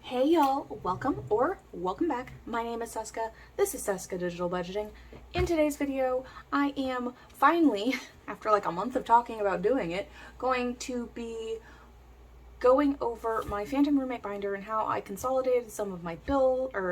Hey y'all, welcome back. My name is Seska. This is Seska Digital Budgeting. In today's video, I am finally, after like a month of talking about doing it, going to be going over my Phantom Roommate binder and how I consolidated some of my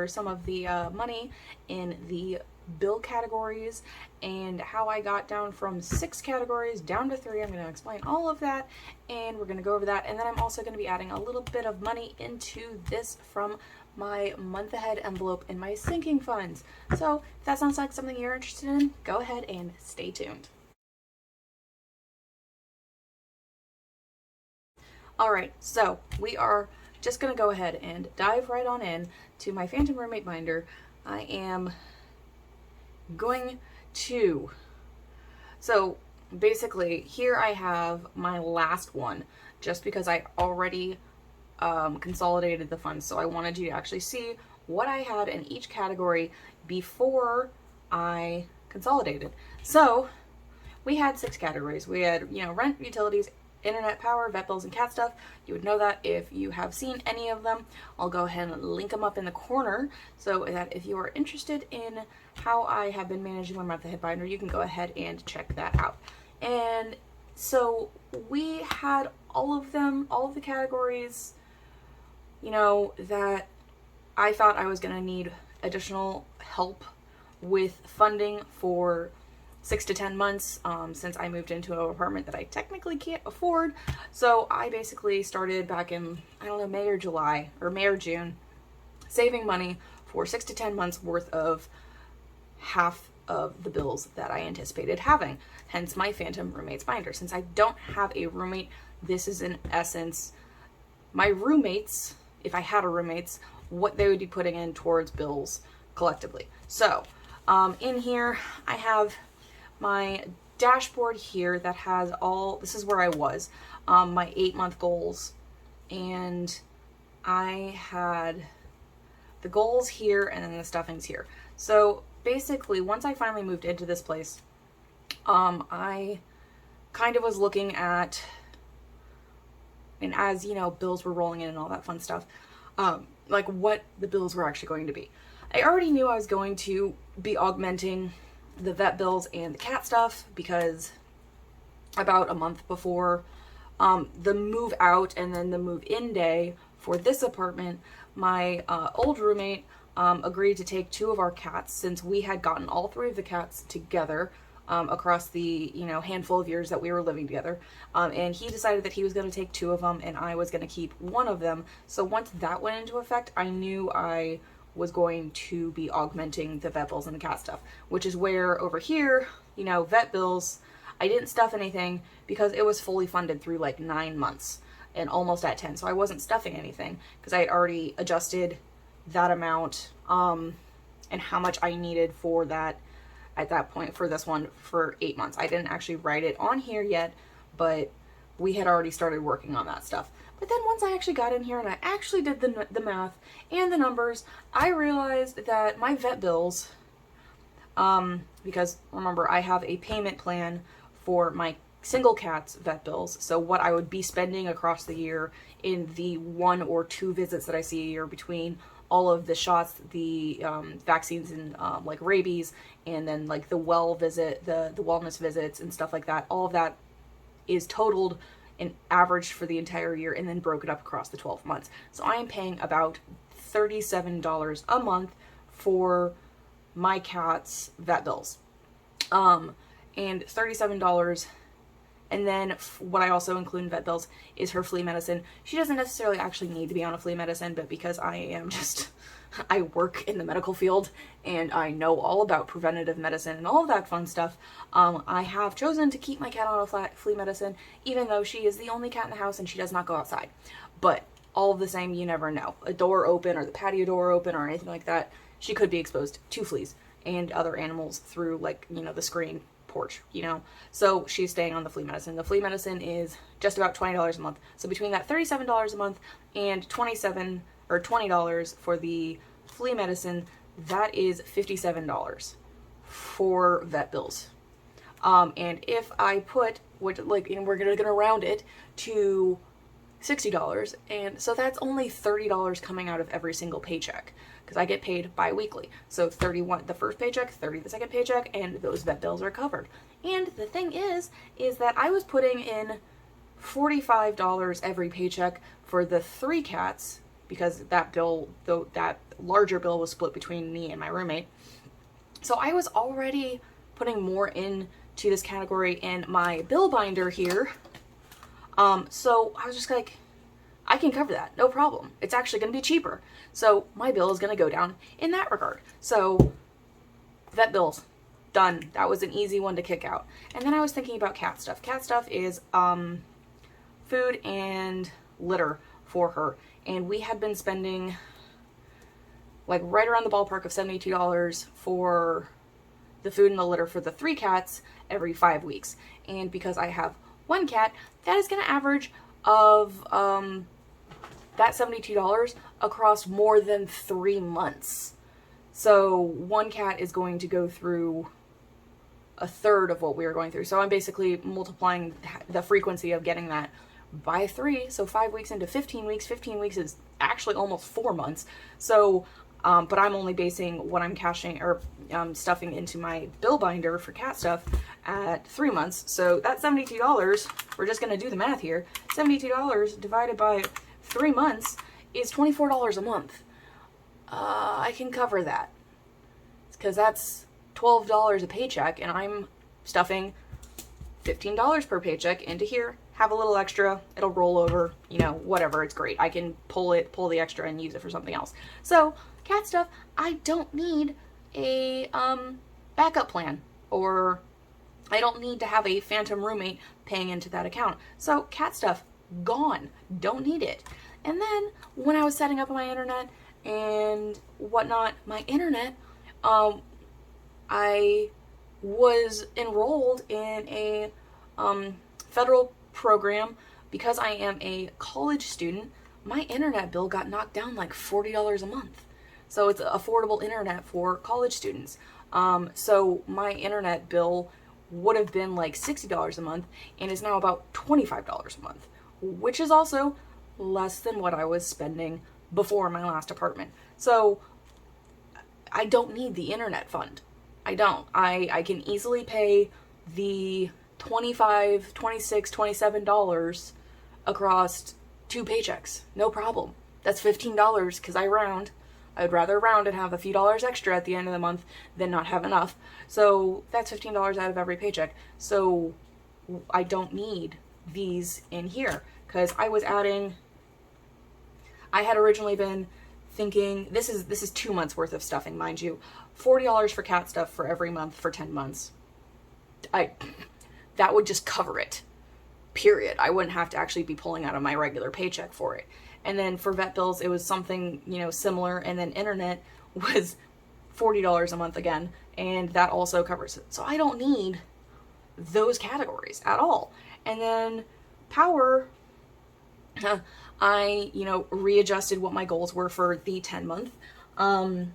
some of the money in the bill categories and how I got down from 6 categories down to 3. I'm going to explain all of that and we're going to go over that, and then I'm also going to be adding a little bit of money into this from my month ahead envelope in my sinking funds. So if that sounds like something you're interested in, go ahead and stay tuned. Alright, so we are just going to go ahead and dive right on in to my Phantom Roommate binder. I am going to, so basically here I have my last one just because I already consolidated the funds, so I wanted you to actually see what I had in each category before I consolidated. So we had 6 categories. We had, rent, utilities, internet, power, vet bills, and cat stuff. You would know that if you have seen any of them. I'll go ahead and link them up in the corner so that if you are interested in how I have been managing my month ahead binder, you can go ahead and check that out. And so we had all of them, all of the categories, that I thought I was going to need additional help with funding for 6 to 10 months since I moved into an apartment that I technically can't afford. So I basically started back in, May or June, saving money for 6 to 10 months worth of half of the bills that I anticipated having. Hence my Phantom Roommates binder. Since I don't have a roommate, this is in essence my roommates, if I had a roommates, what they would be putting in towards bills collectively. So in here I have my dashboard here that has this is where I was, my 8-month goals, and I had the goals here and then the stuffings here. So basically once I finally moved into this place, I kind of was looking at, and as bills were rolling in and all that fun stuff, like what the bills were actually going to be. I already knew I was going to be augmenting the vet bills and the cat stuff because about a month before the move out and then the move in day for this apartment, my old roommate agreed to take 2 of our cats, since we had gotten all 3 of the cats together across the handful of years that we were living together, and he decided that he was going to take 2 of them and I was going to keep 1 of them. So once that went into effect, I knew I was going to be augmenting the vet bills and the cat stuff, which is where over here, vet bills, I didn't stuff anything because it was fully funded through like 9 months and almost at 10. So I wasn't stuffing anything because I had already adjusted that amount and how much I needed for that at that point for this one for 8 months. I didn't actually write it on here yet, but we had already started working on that stuff. But then once I actually got in here and I actually did the math and the numbers, I realized that my vet bills, because remember I have a payment plan for my single cat's vet bills, so what I would be spending across the year in the 1 or 2 visits that I see a year between all of the shots, the vaccines and like rabies, and then like the wellness visits and stuff like that, all of that is totaled and averaged for the entire year and then broken up across the 12 months. So I am paying about $37 a month for my cat's vet bills. And $37, and then what I also include in vet bills is her flea medicine. She doesn't necessarily actually need to be on a flea medicine, but because I work in the medical field and I know all about preventative medicine and all of that fun stuff, I have chosen to keep my cat on a flea medicine, even though she is the only cat in the house and she does not go outside. But all of the same, you never know. A door open or the patio door open or anything like that, she could be exposed to fleas and other animals through the screen porch, so she's staying on the flea medicine. The flea medicine is just about $20 a month. So between that $37 a month and $20 for the flea medicine, that is $57 for vet bills. And if I put, and we're gonna round it to $60, and so that's only $30 coming out of every single paycheck because I get paid bi-weekly. So 31 the first paycheck, 30 the second paycheck, and those vet bills are covered. And the thing is that I was putting in $45 every paycheck for the 3 cats because that bill, though that larger bill was split between me and my roommate. So I was already putting more into this category in my bill binder here. So I was just like, I can cover that, no problem. It's actually going to be cheaper. So my bill is going to go down in that regard. So vet bills, done. That was an easy one to kick out. And then I was thinking about cat stuff. Cat stuff is food and litter for her. And we had been spending like right around the ballpark of $72 for the food and the litter for the 3 cats every 5 weeks. And because I have 1 cat, that is going to average of that $72 across more than 3 months. So 1 cat is going to go through a third of what we are going through. So I'm basically multiplying the frequency of getting that by 3. So 5 weeks into 15 weeks. 15 weeks is actually almost 4 months. So, but I'm only basing what I'm cashing or stuffing into my bill binder for cat stuff at 3 months. So that $72, we're just going to do the math here. $72 divided by 3 months is $24 a month. I can cover that because that's $12 a paycheck, and I'm stuffing $15 per paycheck into here. Have a little extra, it'll roll over, you know, whatever, it's great. I can pull the extra and use it for something else. So cat stuff, I don't need a backup plan, or I don't need to have a phantom roommate paying into that account. So cat stuff, gone, don't need it. And then when I was setting up my internet and whatnot, my internet, I was enrolled in a federal program because I am a college student. My internet bill got knocked down like $40 a month. So it's affordable internet for college students. So my internet bill would have been like $60 a month and is now about $25 a month, which is also less than what I was spending before my last apartment. So I don't need the internet fund. I don't. I can easily pay the $25, $26, $27 across 2 paychecks. No problem. That's $15 because I round. I would rather round and have a few dollars extra at the end of the month than not have enough. So that's $15 out of every paycheck. So I don't need these in here because I was adding, I had originally been thinking, this is 2 months worth of stuffing, mind you, $40 for cat stuff for every month for 10 months. That would just cover it, period. I wouldn't have to actually be pulling out of my regular paycheck for it. And then for vet bills, it was something, you know, similar. And then internet was $40 a month again, and that also covers it. So I don't need those categories at all. And then power, I, you know, readjusted what my goals were for the 10 month. And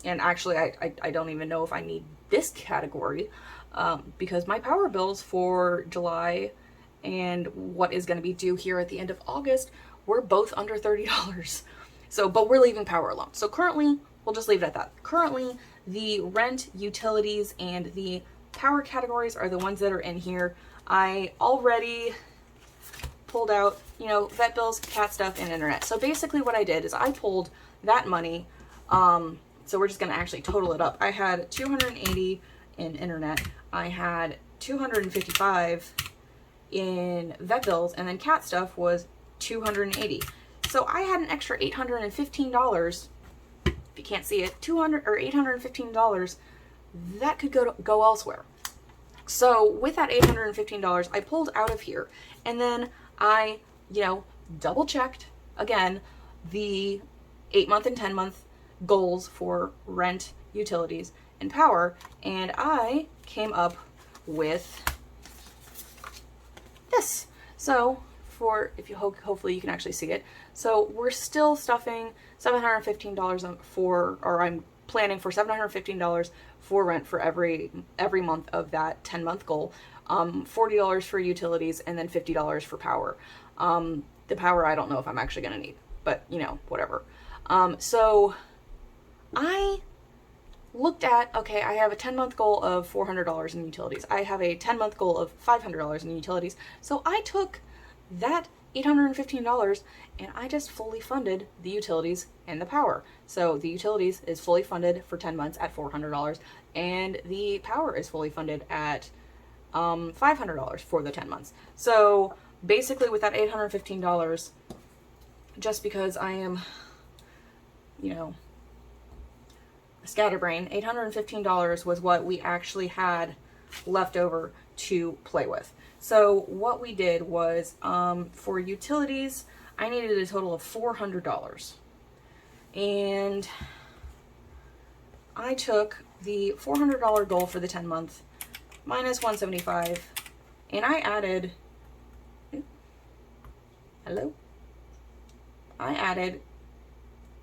actually, I don't even know if I need this category because my power bills for July and what is going to be due here at the end of August were both under $30. So, but we're leaving power alone. So currently, we'll just leave it at that. Currently, the rent, utilities, and the power categories are the ones that are in here. I already pulled out, you know, vet bills, cat stuff, and internet. So basically what I did is I pulled that money. So we're just going to actually total it up. I had $280 in internet. I had $255 in vet bills, and then cat stuff was $280. So I had an extra $815. If you can't see it, $815 that could go elsewhere. So with that $815, I pulled out of here, and then I, you know, double checked again the 8-month and 10-month goals for rent, utilities, and power, and I came up with this. So for, if you hopefully you can actually see it. So we're still stuffing $715 for, or I'm planning for $715 for rent for every month of that 10-month goal, $40 for utilities, and then $50 for power. The power, I don't know if I'm actually going to need, but you know, whatever. So I looked at, okay, I have a 10-month goal of $400 in utilities. I have a 10-month goal of $500 in utilities. So I took that $815 and I just fully funded the utilities and the power. So the utilities is fully funded for 10 months at $400 and the power is fully funded at $500 for the 10 months. So basically with that $815, just because I am, you know, a scatterbrain, $815 was what we actually had left over to play with. So what we did was, for utilities, I needed a total of $400. And I took the $400 goal for the 10 month minus 175, and I added, I added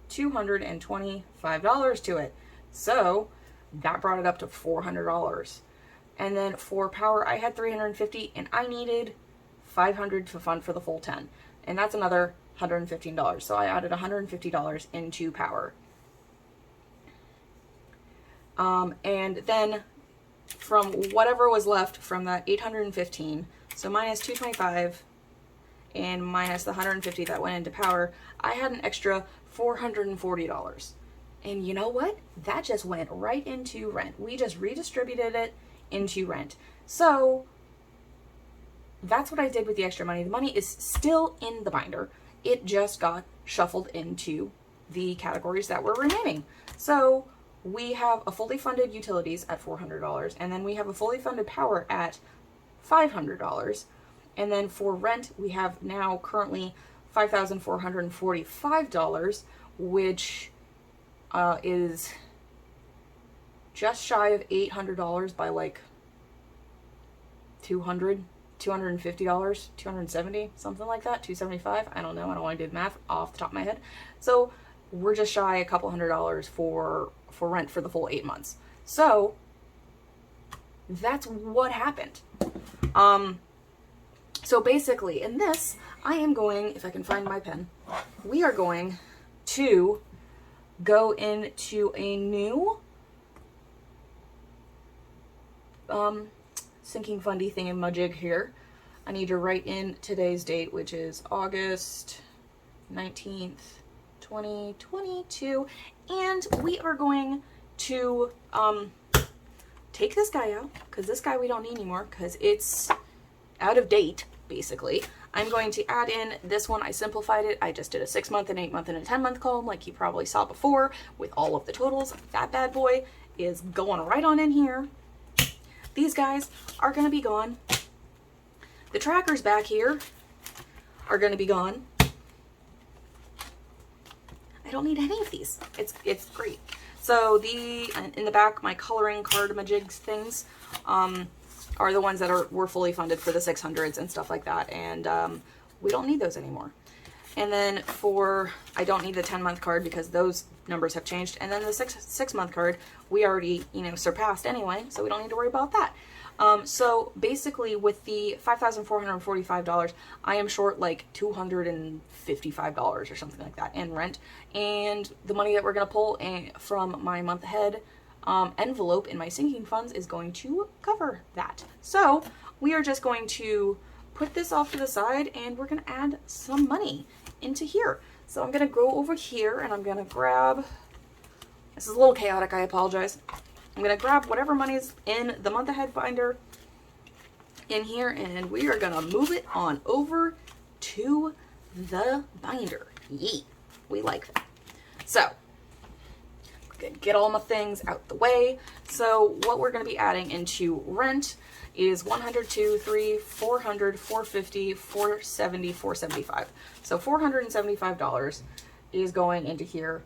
$225 to it. So that brought it up to $400. And then for power, I had $350 and I needed $500 to fund for the full 10. And that's another $115. So I added $150 into power. And then from whatever was left from that 815, so minus 225 and minus the 150 that went into power, I had an extra $440. And you know what? That just went right into rent. We just redistributed it into rent. So that's what I did with the extra money. The money is still in the binder. It just got shuffled into the categories that were remaining. So we have a fully funded utilities at $400, and then we have a fully funded power at $500. And then for rent, we have now currently $5,445, which is just shy of $800 by like $250, $270, something like that, $275. I don't know. I don't want to do the math off the top of my head. So we're just shy a couple $100 for rent for the full 8 months. So that's what happened. So basically in this, I am going, if I can find my pen, we are going to go into a new sinking fundy thingamajig here. I need to write in today's date, which is August 19th, 2022, and we are going to take this guy out, because this guy we don't need anymore because it's out of date, basically. I'm going to add in this one. I simplified it. I just did a 6 month, an 8 month, and a 10 month column like you probably saw before with all of the totals. That bad boy is going right on in here. These guys are going to be gone. The trackers back here are going to be gone. I don't need any of these. It's great. So in the back, my coloring card majigs things are the ones that were fully funded for the 600s and stuff like that, and we don't need those anymore. And then I don't need the 10-month card because those numbers have changed. And then the six month card we already surpassed anyway, so we don't need to worry about that. So basically with the $5,445, I am short like $255 or something like that in rent. And the money that we're going to pull from my month ahead envelope in my sinking funds is going to cover that. So we are just going to put this off to the side and we're going to add some money into here. So I'm going to go over here and I'm going to grab, this is a little chaotic, I apologize. I'm going to grab whatever money's in the month ahead binder in here and we are going to move it on over to the binder. Yeet. We like that. So, get all my things out the way. So what we're going to be adding into rent is 100, 2, 3, 400, 450, 470, 475. So $475 is going into here,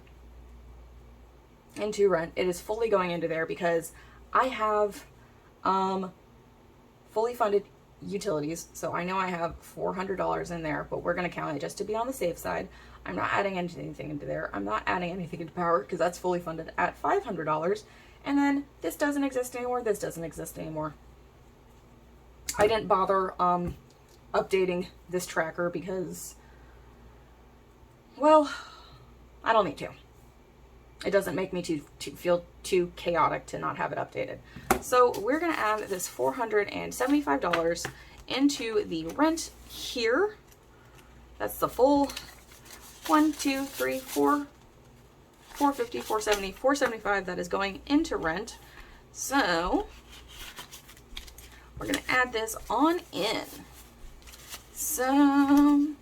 into rent. It is fully going into there because I have fully funded utilities. So I know I have $400 in there, but we're going to count it just to be on the safe side. I'm not adding anything into there. I'm not adding anything into power because that's fully funded at $500. And then this doesn't exist anymore. This doesn't exist anymore. I didn't bother updating this tracker because Well, I don't need to. It doesn't make me to feel too chaotic to not have it updated. So we're going to add this $475 into the rent here. That's the full 1, 2, 3, 4, 450, 470, 475 that is going into rent. So we're going to add this on in. So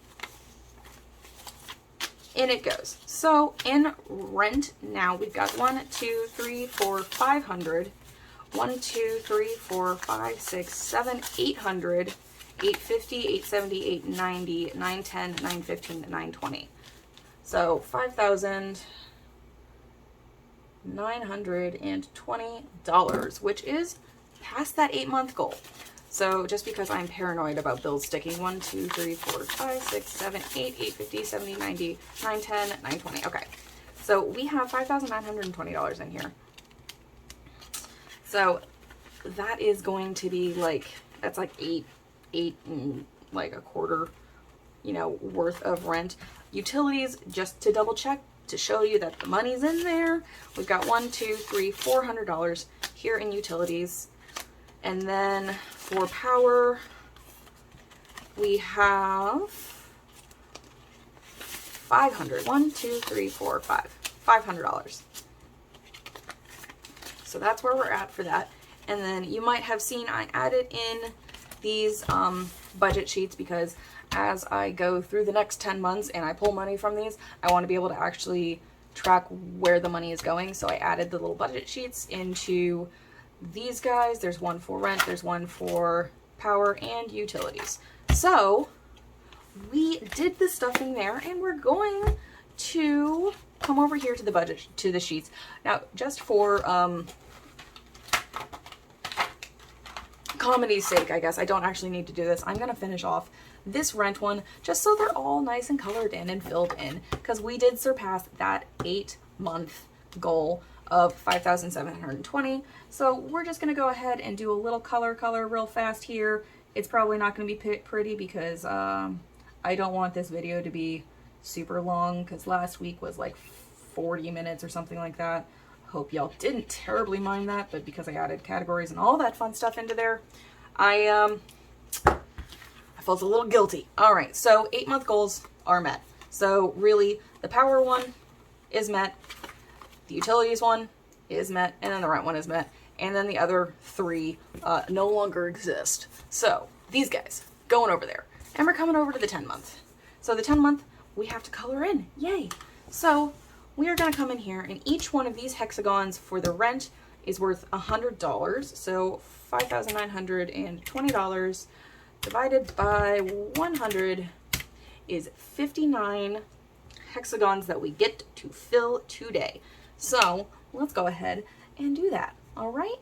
in it goes. So in rent now we've got 1, 2, 3, 4, 500. 1, 2, 3, 4, 5, 6, 7, 800, 850, 870, 890, 910, 915, 920. So $5,920, which is past that 8-month goal. So just because I'm paranoid about bills sticking, 1, 2, 3, 4, 5, 6, 7, 8, 850, 70, 90, 910, 920. Okay. So we have $5,920 in here. So that is going to be like, that's like eight and like a quarter, worth of rent. Utilities, just to double check, to show you that the money's in there. We've got $1, 2, 3, $400 here in utilities. And then for power, we have 500. 1, 2, 3, 4, 5. $500. So that's where we're at for that. And then you might have seen I added in these budget sheets because as I go through the next 10 months and I pull money from these, I want to be able to actually track where the money is going. So I added the little budget sheets into these guys. There's one for rent, there's one for power and utilities. So we did the stuffing there, and we're going to come over here to the budget, to the sheets. Now, just for comedy's sake, I guess, I don't actually need to do this. I'm going to finish off this rent one just so they're all nice and colored in and filled in, because we did surpass that 8-month goal of 5,720. So we're just going to go ahead and do a little color real fast here. It's probably not going to be pretty because I don't want this video to be super long, because last week was like 40 minutes or something like that. Hope y'all didn't terribly mind that, but because I added categories and all that fun stuff into there, I felt a little guilty. All right, so 8-month goals are met. So really, the power one is met, the utilities one is met, and then the rent one is met, and then the other 3 no longer exist. So these guys going over there, and we're coming over to the 10-month. So the 10-month, we have to color in. Yay! So we are going to come in here, and each one of these hexagons for the rent is worth $100. So $5,920 divided by 100 is 59 hexagons that we get to fill today. So let's go ahead and do that. All right.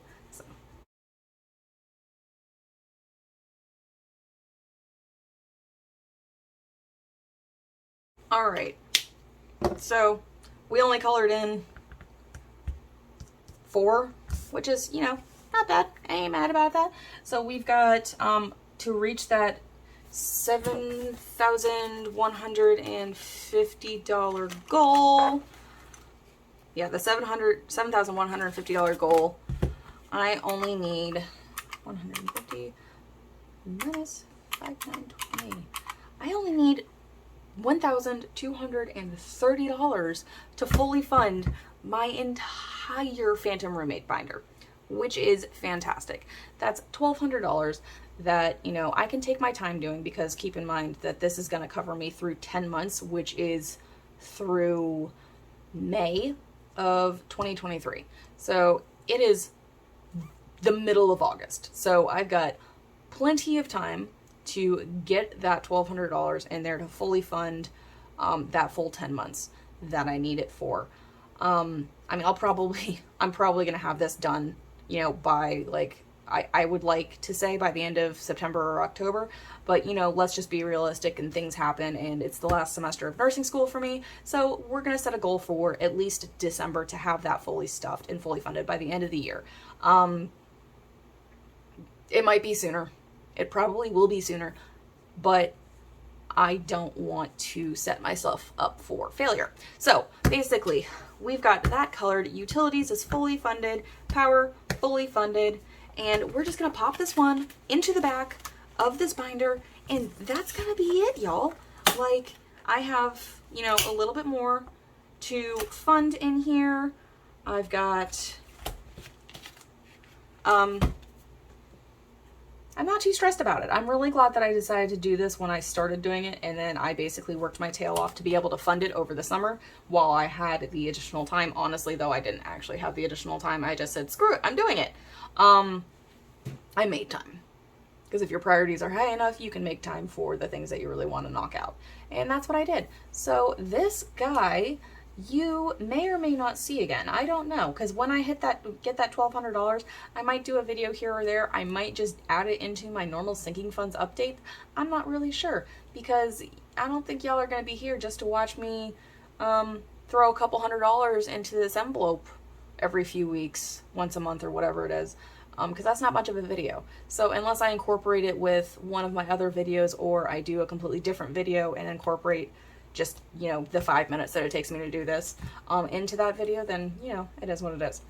All right. So we only colored in 4, which is, not bad. I ain't mad about that. So we've got, to reach that $7,150 goal. Yeah, the $7,150 goal. I only need 150 minus 5,920. I only need $1,230 to fully fund my entire Phantom Roommate binder, which is fantastic. That's $1,200 that, I can take my time doing, because keep in mind that this is going to cover me through 10 months, which is through May of 2023. So it is the middle of August. So I've got plenty of time to get that $1,200 in there to fully fund that full 10 months that I need it for. I'm probably going to have this done, by I would like to say by the end of September or October, but let's just be realistic, and things happen, and it's the last semester of nursing school for me. So we're going to set a goal for at least December to have that fully stuffed and fully funded by the end of the year. It might be sooner. It probably will be sooner, but I don't want to set myself up for failure. So basically, we've got that colored. Utilities is fully funded, power fully funded, and we're just gonna pop this one into the back of this binder, and that's gonna be it, y'all. Like, I have, you know, a little bit more to fund in here. I've got, I'm not too stressed about it. I'm really glad that I decided to do this when I started doing it, and then I basically worked my tail off to be able to fund it over the summer while I had the additional time. Honestly, though, I didn't actually have the additional time. I just said, screw it, I'm doing it. I made time. Because if your priorities are high enough, you can make time for the things that you really want to knock out. And that's what I did. So this guy, you may or may not see again. I don't know, because when I get that $1,200, I might do a video here or there. I might just add it into my normal sinking funds update. I'm not really sure, because I don't think y'all are going to be here just to watch me throw a couple $100 into this envelope every few weeks, once a month or whatever it is. Because that's not much of a video. So unless I incorporate it with one of my other videos, or I do a completely different video and incorporate just, you know, the 5 minutes that it takes me to do this into that video, then, you know, it is what it is.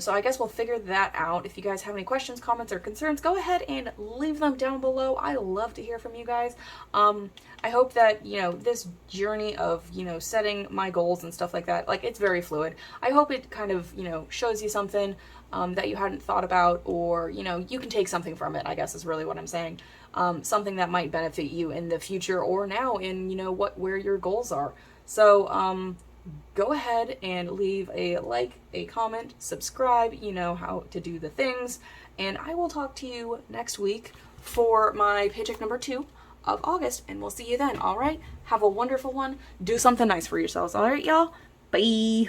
So I guess we'll figure that out. If you guys have any questions, comments, or concerns, go ahead and leave them down below. I love to hear from you guys. I hope that, you know, this journey of, you know, setting my goals and stuff like that, like, it's very fluid. I hope it kind of, you know, shows you something that you hadn't thought about, or, you know, you can take something from it, I guess is really what I'm saying. Something that might benefit you in the future or now in, you know, where your goals are. So, go ahead and leave a like, a comment, subscribe, you know how to do the things, and I will talk to you next week for my paycheck number 2 of August, and we'll see you then. All right, have a wonderful one. Do something nice for yourselves. All right, y'all. Bye.